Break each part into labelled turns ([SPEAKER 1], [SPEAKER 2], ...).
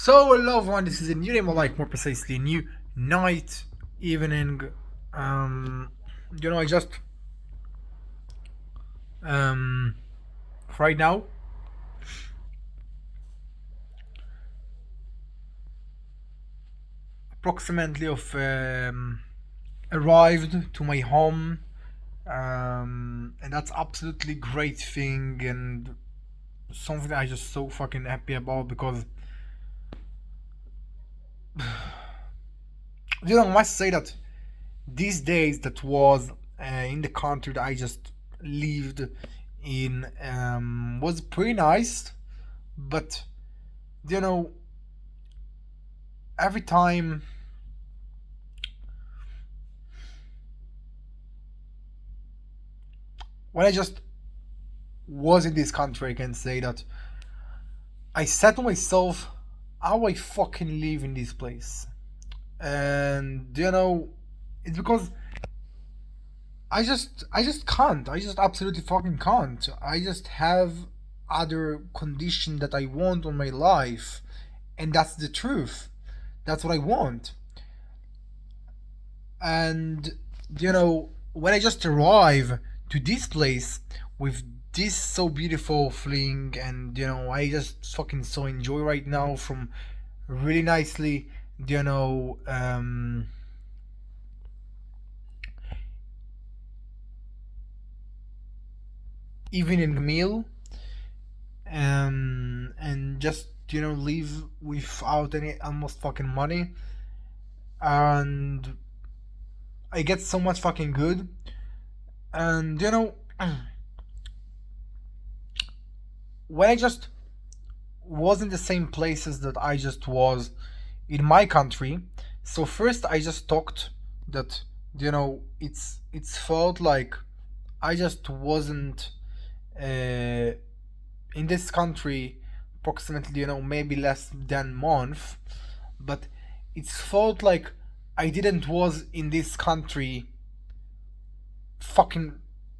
[SPEAKER 1] So, hello everyone, this is a new day, more like more precisely a new night, evening. Um, I just um right now approximately of arrived to my home, and that's absolutely great thing and something I just so fucking happy about because I must say that these days that was in the country that I just lived in was pretty nice, but you know every time when I just was in this country, I can say that I said to myself, how I fucking live in this place, and it's because I just can't. I just absolutely fucking can't. I just have other condition that I want on my life, and that's the truth. That's what I want. And when I just arrive to this place with this so beautiful thing, and I just fucking so enjoy right now from really nicely, you know, um, evening meal, and just live without any almost fucking money, and I get so much fucking good, and when I just wasn't the same places that I just was in my country. So first I just talked that it's felt like I just wasn't uh, in this country approximately maybe less than month, but it's felt like I didn't was in this country fucking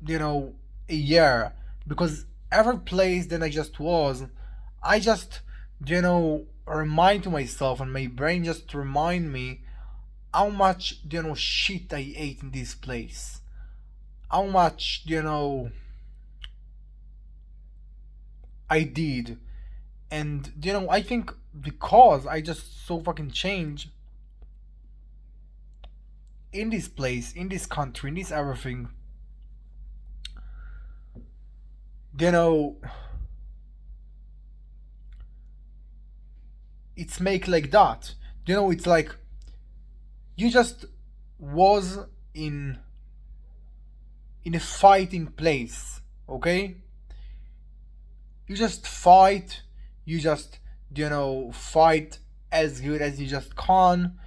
[SPEAKER 1] a year, because every place that I just was, I just remind to myself, and my brain just remind me how much shit I ate in this place, how much I did, and I think because I just so fucking changed in this place, in this country, in this everything, you know it's make like that. It's like you just was in a fighting place, okay? You just fight, you just fight as good as you just can,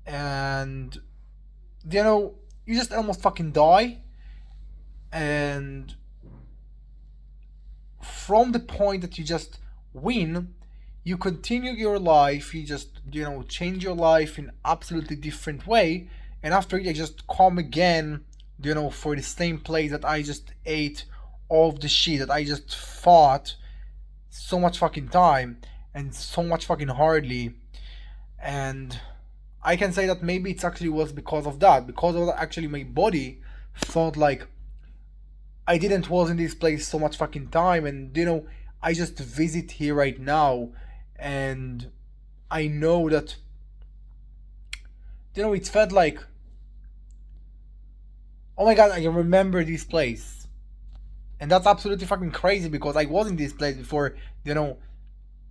[SPEAKER 1] and you know you just almost fucking die, and from the point that you just win, you continue your life, you just change your life in absolutely different way, and after you just come again for the same place that I just ate all of the shit that I just fought so much fucking time and so much fucking hardly. And I can say that maybe it's actually was because of that, because of that actually my body felt like I didn't was in this place so much fucking time, and I just visit here right now, and I know that it felt like, oh my god, I can remember this place, and that's absolutely fucking crazy because I was in this place before,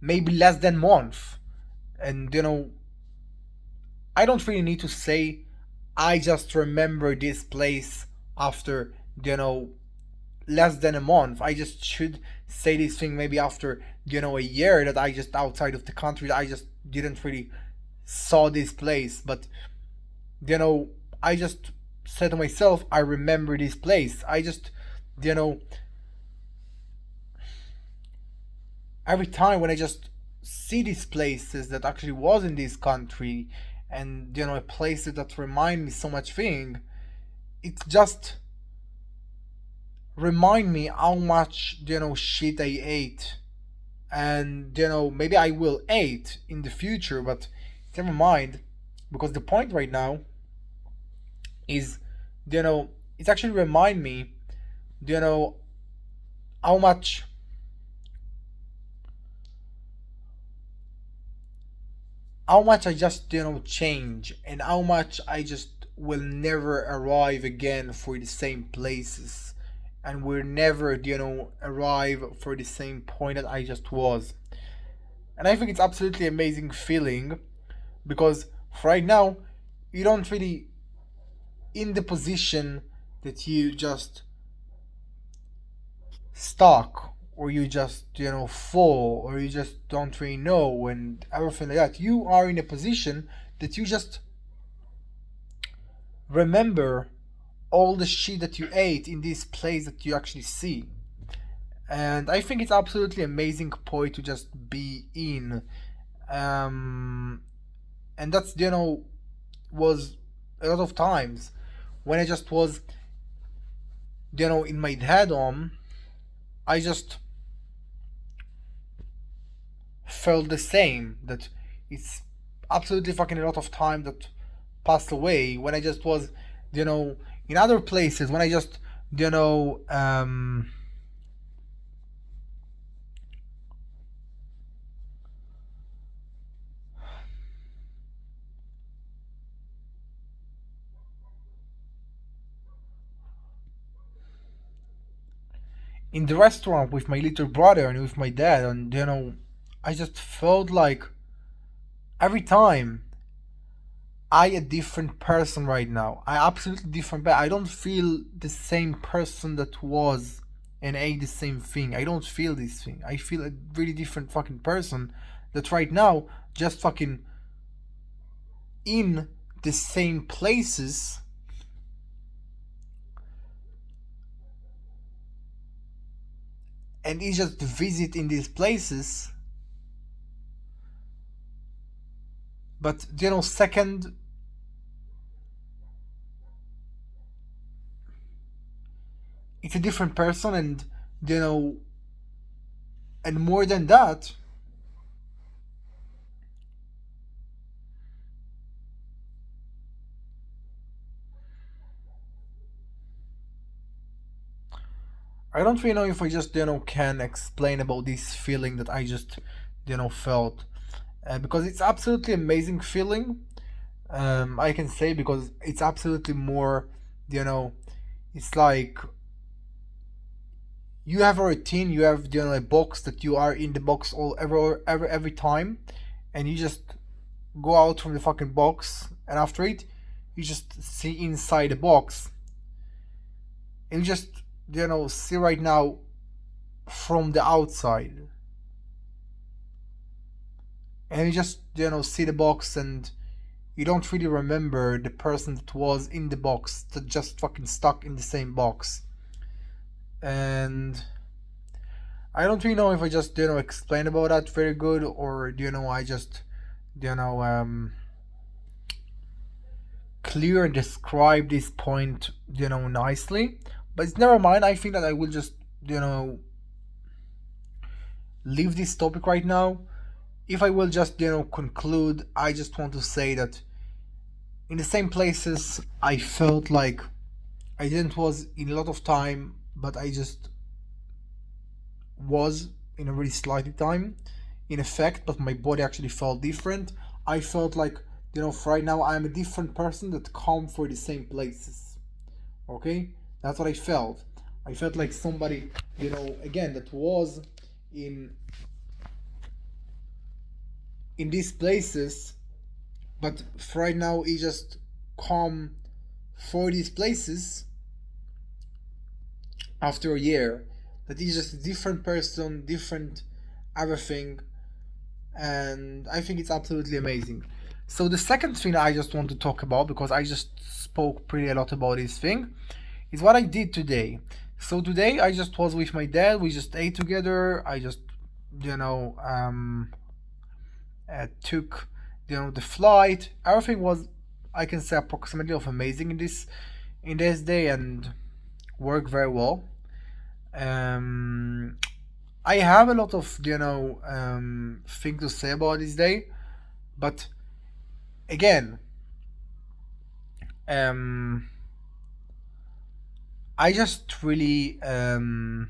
[SPEAKER 1] maybe less than month, and I don't really need to say I just remember this place after less than a month. I just should say this thing maybe after a year that I just outside of the country. I just didn't really saw this place, but you know I just said to myself, I remember this place. I just you know every time when I just see these places that actually was in this country, and places that remind me so much thing, it just remind me how much shit I ate, and maybe I will eat in the future, but never mind, because the point right now is, it actually remind me, you know how much I just change, and how much I just will never arrive again for the same places, and will never arrive for the same point that I just was. And I think it's absolutely amazing feeling, because right now you don't really in the position that you just stuck, or you just fall, or you just don't really know and everything like that. You are in a position that you just remember all the shit that you ate in this place that you actually see. And I think it's absolutely amazing point to just be in. um and that's was a lot of times when I just was in my head on, I just felt the same, that it's absolutely fucking a lot of time that passed away when I just was in other places, when I just you know um in the restaurant with my little brother and with my dad, and I just felt like every time I a different person right now. I absolutely different. But I don't feel the same person that was and ate the same thing. I don't feel this thing. I feel a really different fucking person that right now just fucking in the same places, and he just visit in these places. But second, it's a different person, and you know and more than that, I don't really know if I just can explain about this feeling that I just felt, because it's absolutely amazing feeling. I can say, because it's absolutely more, you know it's like you have a routine, you have a box that you are in the box all every time, and you just go out from the fucking box, and after it you just see inside the box, and you just see right now from the outside, and you just see the box, and you don't really remember the person that was in the box, that just fucking stuck in the same box. And I don't really know if I just explain about that very good, or I just you know clear and describe this point nicely. But it's never mind. I think that I will just leave this topic right now. If I will just conclude, I just want to say that in the same places I felt like I didn't was in a lot of time, but I just was in a really slight time in effect, but my body actually felt different. I felt like for right now I'm a different person that come for the same places. Okay, that's what I felt. I felt like somebody again that was in these places, but for right now he just come for these places after a year, that he's just a different person, different everything. And I think it's absolutely amazing. So the second thing I just want to talk about, because I just spoke pretty a lot about this thing, is what I did today. So today I just was with my dad, we just ate together, I just took the flight. Everything was, I can say, approximately of amazing in this day, and worked very well. um I have a lot of thing to say about this day, but again, um, I just really in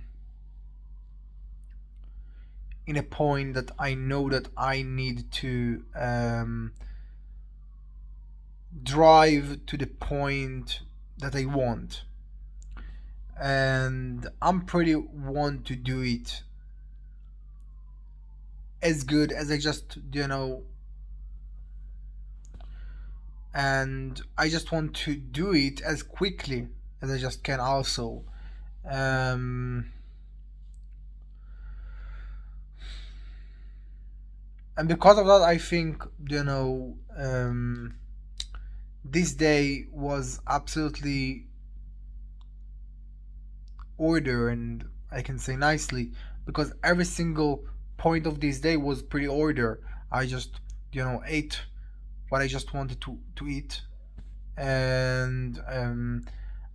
[SPEAKER 1] a point that I know that I need to drive to the point that I want, and I'm pretty want to do it as good as I just and I just want to do it as quickly as I just can also. Um, and because of that, I think this day was absolutely order, and I can say nicely because every single point of this day was pretty order. I just ate what I just wanted to eat, and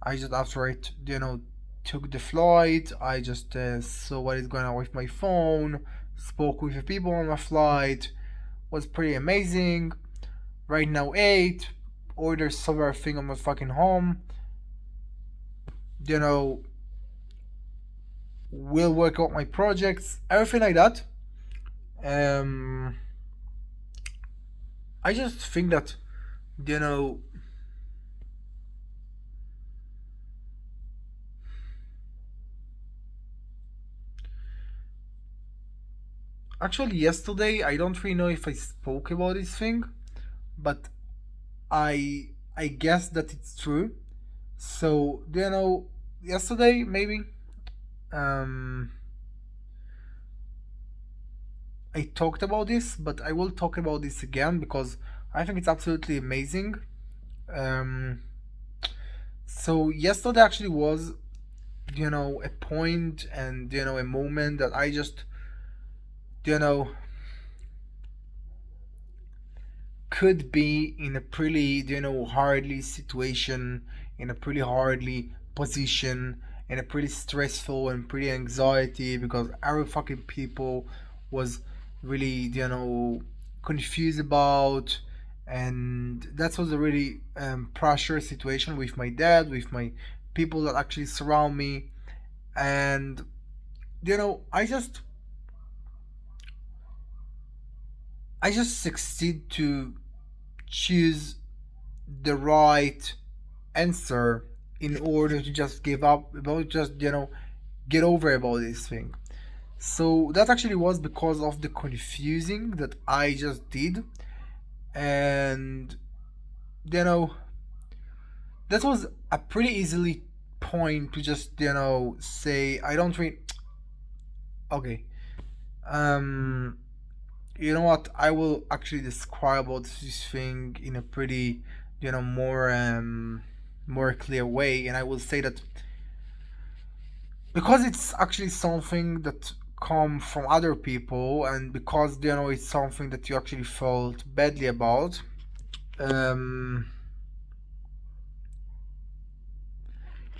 [SPEAKER 1] I just after it took the flight. I just saw what is going on with my phone, spoke with the people on my flight. Was pretty amazing. Right now, ate, ordered several thing on my fucking home. You know, will work out my projects, everything like that. Um, I just think that you know actually yesterday I don't really know if I spoke about this thing, but I guess that it's true. So yesterday maybe um I talked about this, but I will talk about this again because I think it's absolutely amazing. Um, so yesterday actually was a point and a moment that I just you know could be in a pretty hardly situation, in a pretty hardly position, in a pretty stressful and pretty anxiety because every fucking people was really confused about, and that was a really pressure situation with my dad, with my people that actually surround me. And I just succeed to choose the right answer in order to just give up about just get over about this thing. So that actually was because of the confusing that I just did, and you know that was a pretty easily point to just say I don't really okay. um you know what, I will actually describe about this thing in a pretty more clear way, and I will say that because it's actually something that come from other people, and because it's something that you actually felt badly about. um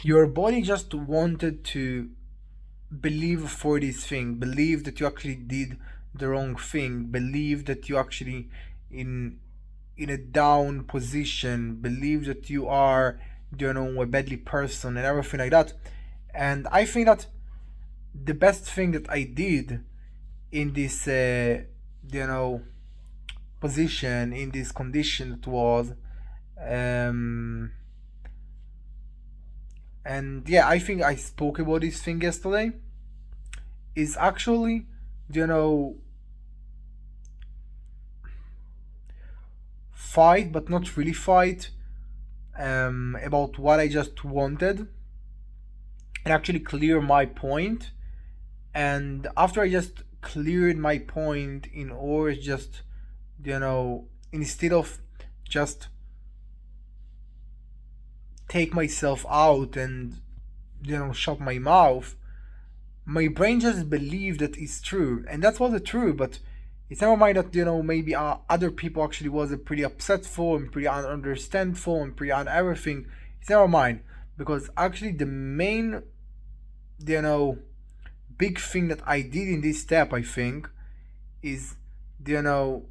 [SPEAKER 1] your body just wanted to believe for this thing, believe that you actually did the wrong thing, believe that you actually in a down position, believe that you are a badly person and everything like that. And I think that the best thing that I did in this you know position, in this condition, it was um and yeah, I think I spoke about this thing yesterday, is actually you know fight, but not really fight, about what I just wanted, and actually clear my point. And after I just cleared my point, in order just instead of just take myself out and shut my mouth, my brain just believed that it's true, and that was true. But it's never mind that maybe other people actually was a pretty upsetful and pretty ununderstandful and pretty on everything. It's never mind, because actually the main you know big thing that I did in this step, I think, is, you know,